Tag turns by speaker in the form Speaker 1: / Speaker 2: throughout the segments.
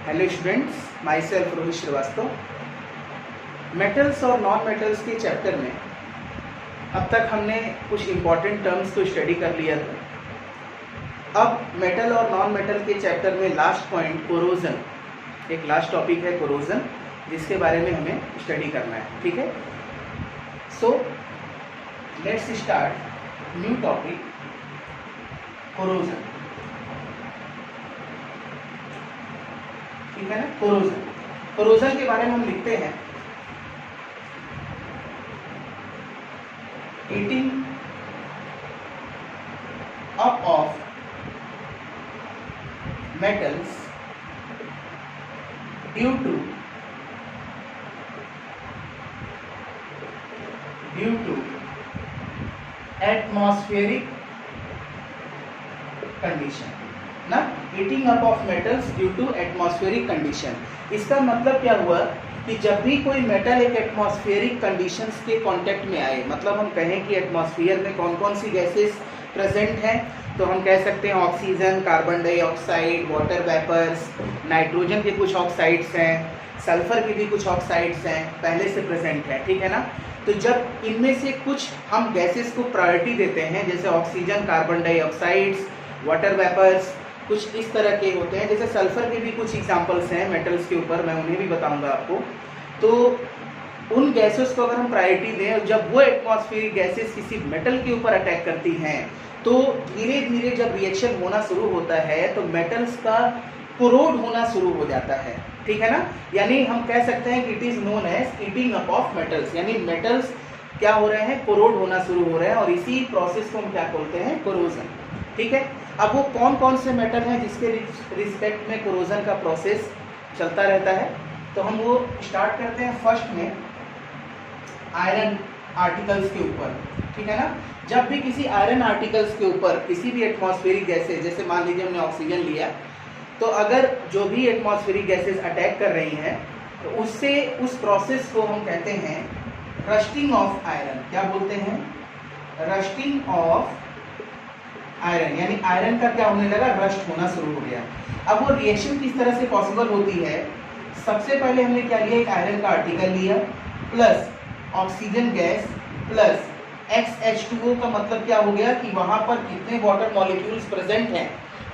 Speaker 1: Hello students, myself Rohit Srivastava. Metals और non metals के chapter में अब तक हमने कुछ इम्पॉर्टेंट टर्म्स को स्टडी कर लिया था। अब मेटल और नॉन मेटल के चैप्टर में लास्ट पॉइंट कोरोजन, एक लास्ट टॉपिक है कोरोजन, जिसके बारे में हमें स्टडी करना है। ठीक है, so let's start new topic corrosion. ठीक है ना, कोरोजन। कोरोजन के बारे में हम लिखते हैं heating up of metals due to atmospheric condition ना, heating up of metals due to atmospheric condition. इसका मतलब क्या हुआ कि जब भी कोई मेटल एक एटमॉस्फेरिक कंडीशंस के कांटेक्ट में आए, मतलब हम कहें कि एटमॉस्फेयर में कौन कौन सी गैसेस प्रेजेंट हैं, तो हम कह सकते हैं oxygen, carbon dioxide, water vapours, nitrogen के कुछ ऑक्साइड्स हैं, सल्फर के भी कुछ ऑक्साइड्स हैं, पहले से प्रेजेंट है। ठीक है ना, तो जब इनमें से कुछ हम गैसेस को प्रायोरिटी देते हैं, जैसे oxygen, carbon dioxides, water vapours, कुछ इस तरह के होते हैं, जैसे सल्फर के भी कुछ एग्जांपल्स हैं मेटल्स के ऊपर, मैं उन्हें भी बताऊंगा आपको। तो उन गैसेस को अगर हम प्रायोरिटी दें और जब वो एटमॉस्फेरिक गैसेस किसी मेटल के ऊपर अटैक करती हैं, तो धीरे धीरे जब रिएक्शन होना शुरू होता है तो मेटल्स का कोरोड होना शुरू हो जाता है। ठीक है ना, यानी हम कह सकते हैं कि it is known as heating up of metals, यानी मेटल्स क्या हो रहे हैं, कोरोड होना शुरू हो रहे हैं, और इसी प्रोसेस को हम क्या बोलते हैं, कोरोजन। ठीक है, अब वो कौन कौन से मेटल हैं जिसके रिस्पेक्ट में कोरोजन का प्रोसेस चलता रहता है, तो हम वो स्टार्ट करते हैं फर्स्ट में आयरन आर्टिकल्स के ऊपर। ठीक है ना, जब भी किसी आयरन आर्टिकल्स के ऊपर किसी भी एटमॉस्फेरिक गैसेज, जैसे मान लीजिए हमने ऑक्सीजन लिया, तो अगर जो भी एटमॉस्फेरिक गैसेज अटैक कर रही हैं तो उससे उस प्रोसेस को हम कहते हैं रस्टिंग ऑफ आयरन। क्या बोलते हैं, रस्टिंग ऑफ आयरन, यानी आयरन का क्या होने लगा, रस्ट होना शुरू हो गया। अब वो रिएक्शन किस तरह से पॉसिबल होती है, सबसे पहले हमने क्या लिया, एक आयरन का आर्टिकल लिया plus oxygen gas plus XH2O का मतलब क्या हो गया कि वहां पर कितने वाटर मॉलिक्यूल्स प्रेजेंट हैं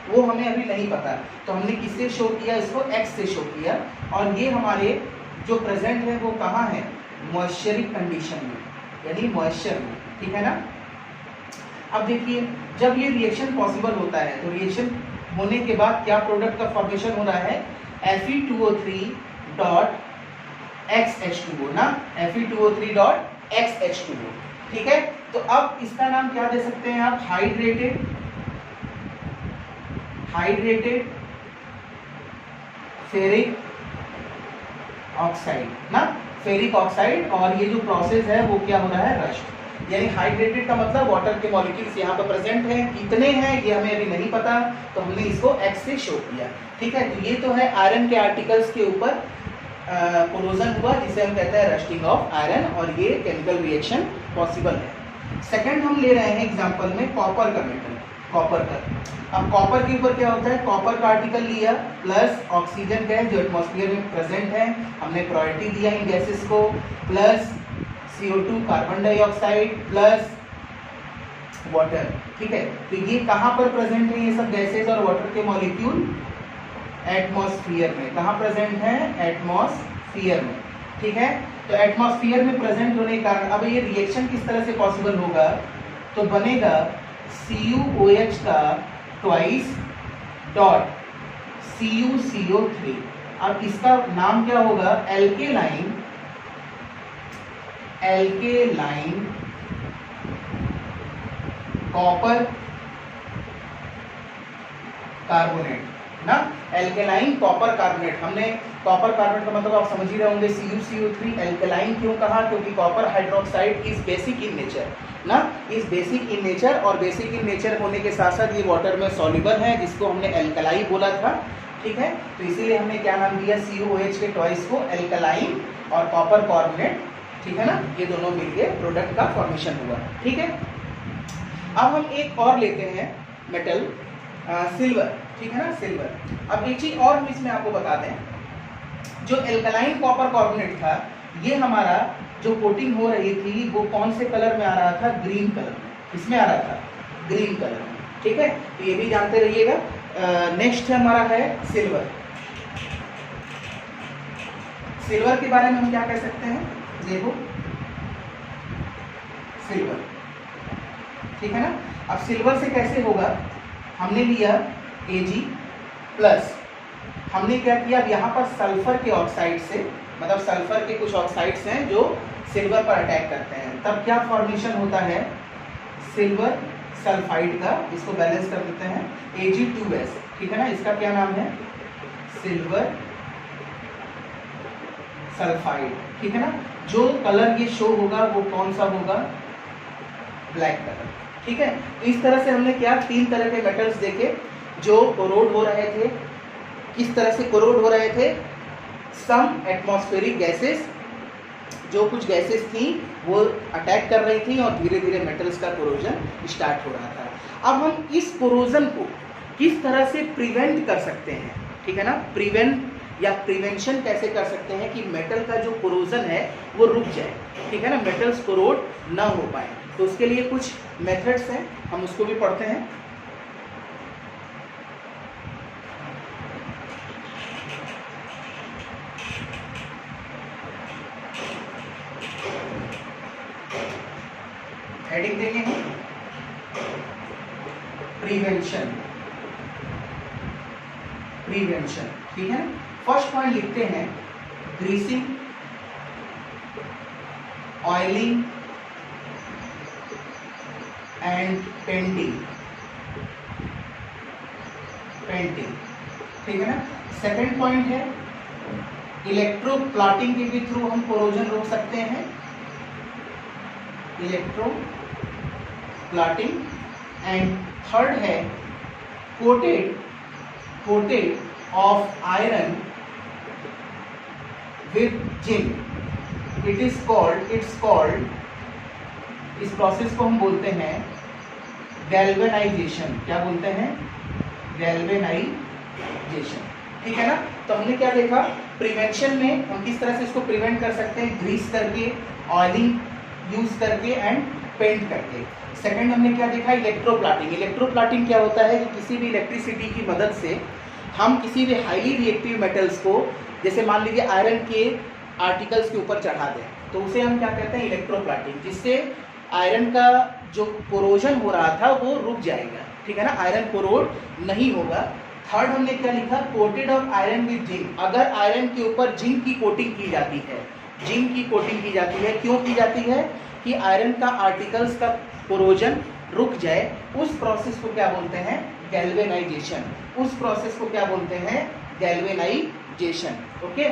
Speaker 1: वो हमें अभी नहीं पता, तो हमने किससे शो किया, इसको X से शो किया, और ये हमारे जो प्रेजेंट है वो कहाँ है, मॉइस्चरिक कंडीशन में, यानी मॉइस्चर में। ठीक है ना, अब देखिए जब ये रिएक्शन पॉसिबल होता है तो रिएक्शन होने के बाद क्या प्रोडक्ट का फॉर्मेशन हो रहा है, Fe2O3 डॉट XH2O ना, Fe2O3 डॉट XH2O। ठीक है, तो अब इसका नाम क्या दे सकते हैं आप, हाइड्रेटेड फेरिक ऑक्साइड ना, फेरिक ऑक्साइड, और ये जो प्रोसेस है वो क्या हो रहा है, रस्ट। यानी हाइड्रेटेड का मतलब वाटर के मॉलिक्यूल्स यहाँ पर प्रेजेंट हैं, कितने हैं ये हमें अभी नहीं पता, तो हमने इसको X से शो किया। ठीक है, तो ये तो है आयरन के आर्टिकल्स के ऊपर कोरोजन हुआ, जिसे हम कहते हैं रस्टिंग ऑफ आयरन, और ये केमिकल रिएक्शन पॉसिबल है। सेकंड हम ले रहे हैं एग्जांपल में कॉपर का मेटल, कॉपर का। अब कॉपर के ऊपर क्या होता है, कॉपर का आर्टिकल लिया प्लस ऑक्सीजन गैस जो एटमॉस्फेयर में प्रेजेंट है, हमने प्रायोरिटी दिया इन गैसेस को, plus CO2 carbon dioxide plus water. ठीक है, तो ये कहाँ पर प्रेजेंट है, ये सब गैसेस और वाटर के मॉलिक्यूल एटमॉस्फेयर में। कहाँ प्रेजेंट है, एटमॉस्फेयर में। ठीक है, तो एटमॉस्फेयर में प्रेजेंट होने के कारण अब ये रिएक्शन किस तरह से पॉसिबल होगा, तो बनेगा CuOH का ट्वाइस डॉट CuCO3। अब इसका नाम क्या होगा, एल्केलाइन कॉपर कार्बोनेट ना, एल्केलाइन कॉपर कार्बोनेट। हमने कॉपर कार्बोनेट का मतलब आप समझ ही रहे होंगे, CuCO3। एल्केलाइन क्यों कहा, क्योंकि copper hydroxide is basic in nature ना, इज बेसिक इन नेचर, और बेसिक इन नेचर होने के साथ साथ ये वाटर में सॉल्युबल है, जिसको हमने एल्कलाई बोला था। ठीक है, तो इसीलिए हमने क्या नाम दिया, CuOH के ट्वाइस को एल्कलाइन और कॉपर कार्बोनेट। ठीक है ना, ये दोनों मिलके प्रोडक्ट का फॉर्मेशन हुआ। ठीक है, अब हम एक और लेते हैं मेटल सिल्वर। ठीक है ना, सिल्वर। अब एक चीज और हम इसमें आपको बता दें, जो एल्कलाइन कॉपर कार्बोनेट था, ये हमारा जो कोटिंग हो रही थी वो कौन से कलर में आ रहा था, ग्रीन कलर में, इसमें आ रहा था ग्रीन कलर में, ठीक है, तो ये भी जानते रहिएगा। नेक्स्ट हमारा है सिल्वर। सिल्वर के बारे में हम क्या कह सकते हैं, देखो सिल्वर, ठीक है ना। अब सिल्वर से कैसे होगा, हमने लिया Ag प्लस, हमने क्या किया, अब यहाँ पर सल्फर के ऑक्साइड से, मतलब सल्फर के कुछ ऑक्साइड्स हैं जो सिल्वर पर अटैक करते हैं, तब क्या फॉर्मेशन होता है, सिल्वर सल्फाइड का, इसको बैलेंस कर देते हैं Ag2S, ठीक है ना, इसका क्या नाम है, सिल्वर सल्फाइड, ठीक है ना। जो कलर ये शो होगा वो कौन सा होगा, ब्लैक कलर, ठीक है। इस तरह से हमने क्या, 3 तरह के मेटल्स देखे जो कोरोड हो रहे थे। किस तरह से कोरोड हो रहे थे, सम एटमॉस्फेरिक गैसेस, जो कुछ गैसेस थी वो अटैक कर रही थी और धीरे धीरे मेटल्स का कोरोजन स्टार्ट हो रहा था। अब हम इस कोरोजन को किस तरह से प्रिवेंट कर सकते हैं, ठीक है ना, प्रिवेंट या प्रिवेंशन कैसे कर सकते हैं कि मेटल का जो कोरोजन है वो रुक जाए, ठीक है ना, मेटल्स कोरोड ना हो पाए। तो उसके लिए कुछ मेथड्स हैं, हम उसको भी पढ़ते हैं। हेडिंग देंगे हम प्रिवेंशन, प्रिवेंशन, ठीक है। फर्स्ट पॉइंट लिखते हैं, greasing, oiling and painting, painting, ठीक है ना। सेकंड पॉइंट है, इलेक्ट्रोप्लाटिंग के भी थ्रू हम कोरोजन रोक सकते हैं, इलेक्ट्रोप्लाटिंग। एंड थर्ड है, coated of iron with zinc, it's called, इस प्रोसेस को हम बोलते हैं गैल्वेनाइजेशन। क्या बोलते हैं, गैल्वेनाइजेशन, ठीक है ना। तो हमने क्या देखा, प्रिवेंशन में हम किस तरह से इसको प्रिवेंट कर सकते हैं, ग्रीस करके, ऑयलिंग यूज करके एंड पेंट करके। सेकंड हमने क्या देखा, इलेक्ट्रोप्लाटिंग। इलेक्ट्रोप्लाटिंग क्या होता है कि किसी भी इलेक्ट्रिसिटी की मदद से हम किसी भी हाईली रिएक्टिव मेटल्स को, जैसे मान लीजिए आयरन के आर्टिकल्स के ऊपर चढ़ा दें, तो उसे हम क्या कहते हैं, इलेक्ट्रोप्लाटिंग, जिससे आयरन का जो कोरोजन हो रहा था वो रुक जाएगा, ठीक है ना, आयरन कोरोड नहीं होगा। थर्ड हमने क्या लिखा, coated of iron with zinc. अगर आयरन के ऊपर जिंक की कोटिंग की जाती है, जिंक की कोटिंग की जाती है, क्यों की जाती है, कि आयरन का आर्टिकल्स का कोरोजन रुक जाए। उस प्रोसेस को क्या बोलते हैं, गैल्वेनाइजेशन। उस प्रोसेस को क्या बोलते हैं, गैल्वेनाइजेशन, ओके।